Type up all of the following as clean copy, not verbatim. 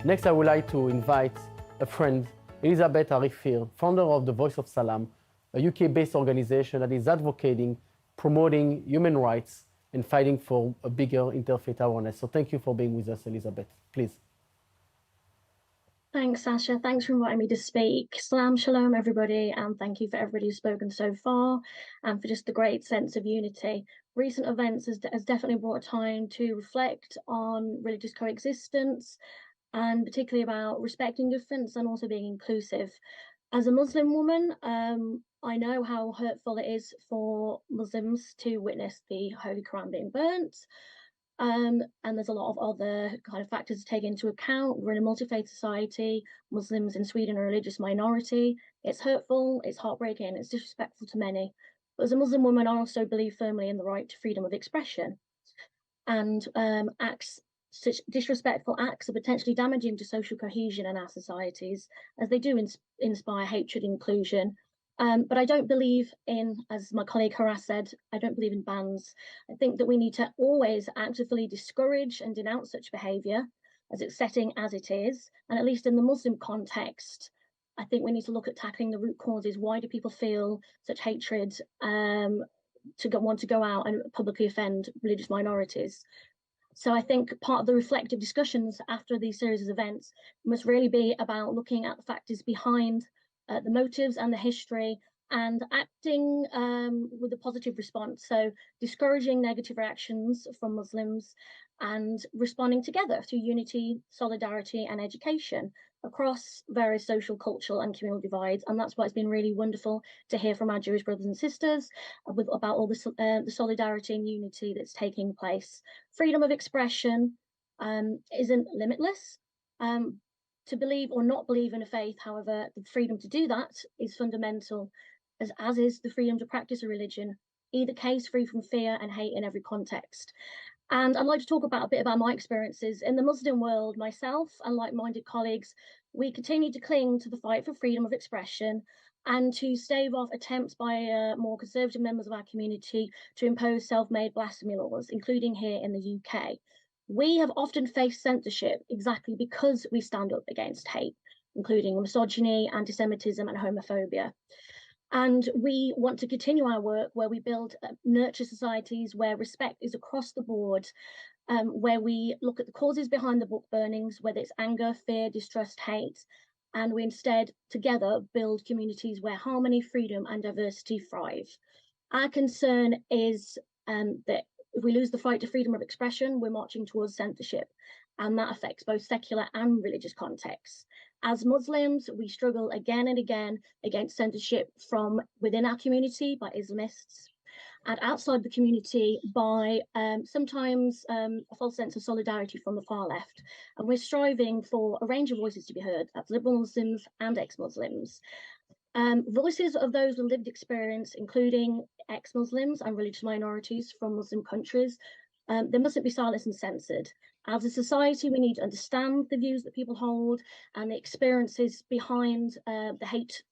Next, I would like to invite a friend, Elizabeth Arif-Fear, founder of the Voice of Salam, a UK-based organization that is advocating, promoting human rights, and fighting for a bigger interfaith awareness. So thank you for being with us, Elizabeth. Please. Thanks, Sasha. Thanks for inviting me to speak. Salam shalom, everybody, and thank you for everybody who's spoken so far and for just the great sense of unity. Recent events has definitely brought time to reflect on religious coexistence and particularly about respecting difference and also being inclusive. As a Muslim woman, I know how hurtful it is for Muslims to witness the Holy Quran being burnt. And there's a lot of other kind of factors to take into account. We're in a multi-faith society. Muslims in Sweden are a religious minority. It's hurtful, it's heartbreaking, it's disrespectful to many. But as a Muslim woman, I also believe firmly in the right to freedom of expression. And such disrespectful acts are potentially damaging to social cohesion in our societies, as they do inspire hatred and inclusion. But I don't believe in, as my colleague Haras said, I don't believe in bans. I think that we need to always actively discourage and denounce such behaviour, as it's setting as it is. And at least in the Muslim context, I think we need to look at tackling the root causes. Why do people feel such hatred to want to go out and publicly offend religious minorities? So I think part of the reflective discussions after these series of events must really be about looking at the factors behind the motives and the history, and acting with a positive response. So discouraging negative reactions from Muslims and responding together through unity, solidarity, and education across various social, cultural, and communal divides. And that's why it's been really wonderful to hear from our Jewish brothers and sisters about all the solidarity and unity that's taking place. Freedom of expression isn't limitless. To believe or not believe in a faith, however, the freedom to do that is fundamental, as is the freedom to practice a religion, either case free from fear and hate in every context. And I'd like to talk a bit about my experiences. In the Muslim world, myself and like-minded colleagues, we continue to cling to the fight for freedom of expression and to stave off attempts by more conservative members of our community to impose self-made blasphemy laws, including here in the UK. We have often faced censorship exactly because we stand up against hate, including misogyny, anti-Semitism, and homophobia. And we want to continue our work where we build, nurture societies where respect is across the board, where we look at the causes behind the book burnings, whether it's anger, fear, distrust, hate, and we instead together build communities where harmony, freedom, and diversity thrive. Our concern is that if we lose the fight to freedom of expression, we're marching towards censorship, and that affects both secular and religious contexts. As Muslims, we struggle again and again against censorship from within our community by Islamists, and outside the community by sometimes a false sense of solidarity from the far left. And we're striving for a range of voices to be heard. That's liberal Muslims and ex-Muslims. Voices of those with lived experience, including ex-Muslims and religious minorities from Muslim countries, they mustn't be silenced and censored. As a society, we need to understand the views that people hold and the experiences behind the hate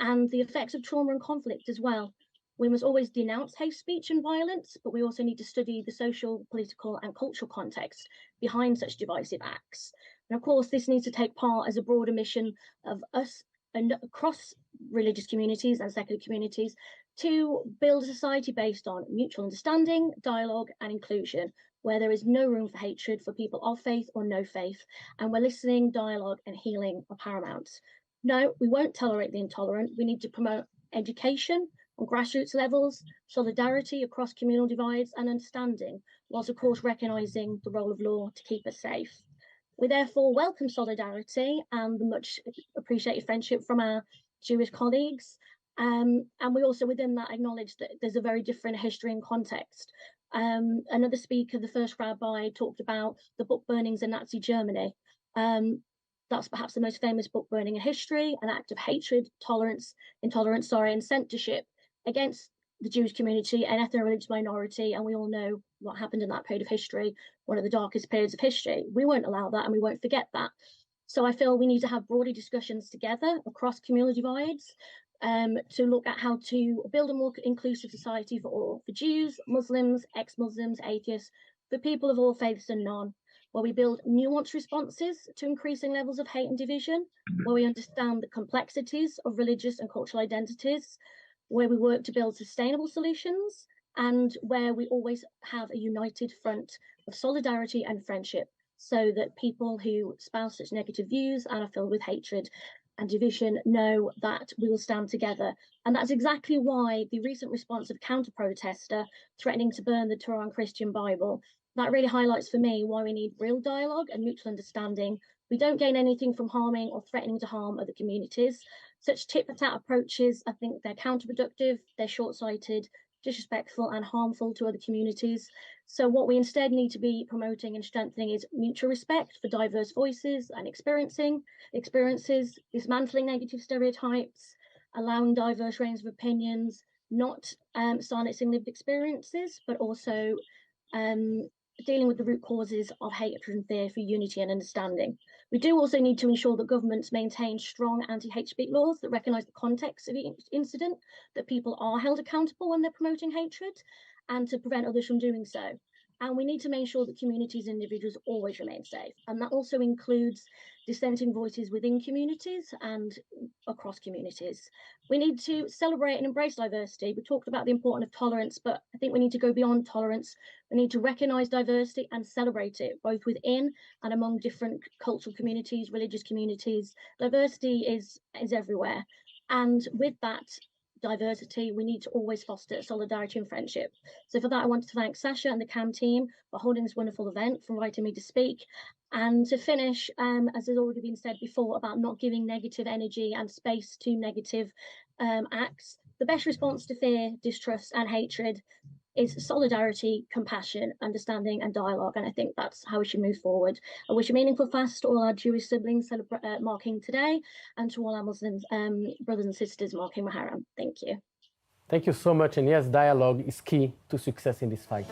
and the effects of trauma and conflict as well. We must always denounce hate speech and violence, but we also need to study the social, political, and cultural context behind such divisive acts. And of course, this needs to take part as a broader mission of us and across religious communities and secular communities to build a society based on mutual understanding, dialogue, and inclusion, where there is no room for hatred for people of faith or no faith, and where listening, dialogue, and healing are paramount. No, we won't tolerate the intolerant. We need to promote education on grassroots levels, solidarity across communal divides, and understanding, whilst of course recognising the role of law to keep us safe. We therefore welcome solidarity and the much appreciated friendship from our Jewish colleagues. And we also within that acknowledge that there's a very different history and context. Another speaker, the first rabbi, talked about the book burnings in Nazi Germany. That's perhaps the most famous book burning in history, an act of hatred, intolerance, and censorship against the Jewish community, an ethno-religious minority, and we all know what happened in that period of history, one of the darkest periods of history. We won't allow that and we won't forget that. So I feel we need to have broader discussions together across communal divides to look at how to build a more inclusive society for all, for Jews, Muslims, ex-Muslims, atheists, for people of all faiths and none, where we build nuanced responses to increasing levels of hate and division, where we understand the complexities of religious and cultural identities, where we work to build sustainable solutions, and where we always have a united front of solidarity and friendship, so that people who espouse such negative views and are filled with hatred and division know that we will stand together. And that's exactly why the recent response of a counter-protester threatening to burn the Quran Christian Bible, that really highlights for me why we need real dialogue and mutual understanding. We don't gain anything from harming or threatening to harm other communities. Such tit-for-tat approaches, I think they're counterproductive, they're short-sighted, disrespectful and harmful to other communities. So what we instead need to be promoting and strengthening is mutual respect for diverse voices and experiences, dismantling negative stereotypes, allowing diverse range of opinions, not silencing lived experiences, but also dealing with the root causes of hatred and fear for unity and understanding. We do also need to ensure that governments maintain strong anti-hate speech laws that recognise the context of each incident, that people are held accountable when they're promoting hatred, and to prevent others from doing so. And we need to make sure that communities and individuals always remain safe. And that also includes dissenting voices within communities and across communities. We need to celebrate and embrace diversity. We talked about the importance of tolerance, but I think we need to go beyond tolerance. We need to recognise diversity and celebrate it, both within and among different cultural communities, religious communities. Diversity is everywhere. And with that diversity, we need to always foster solidarity and friendship. So for that, I want to thank Sasha and the CAM team for holding this wonderful event, for inviting me to speak. And to finish, as has already been said before, about not giving negative energy and space to negative acts. The best response to fear, distrust and hatred is solidarity, compassion, understanding and dialogue. And I think that's how we should move forward. I wish a meaningful fast to all our Jewish siblings marking today, and to all our Muslim brothers and sisters marking Muharram. Thank you. Thank you so much. And yes, dialogue is key to success in this fight.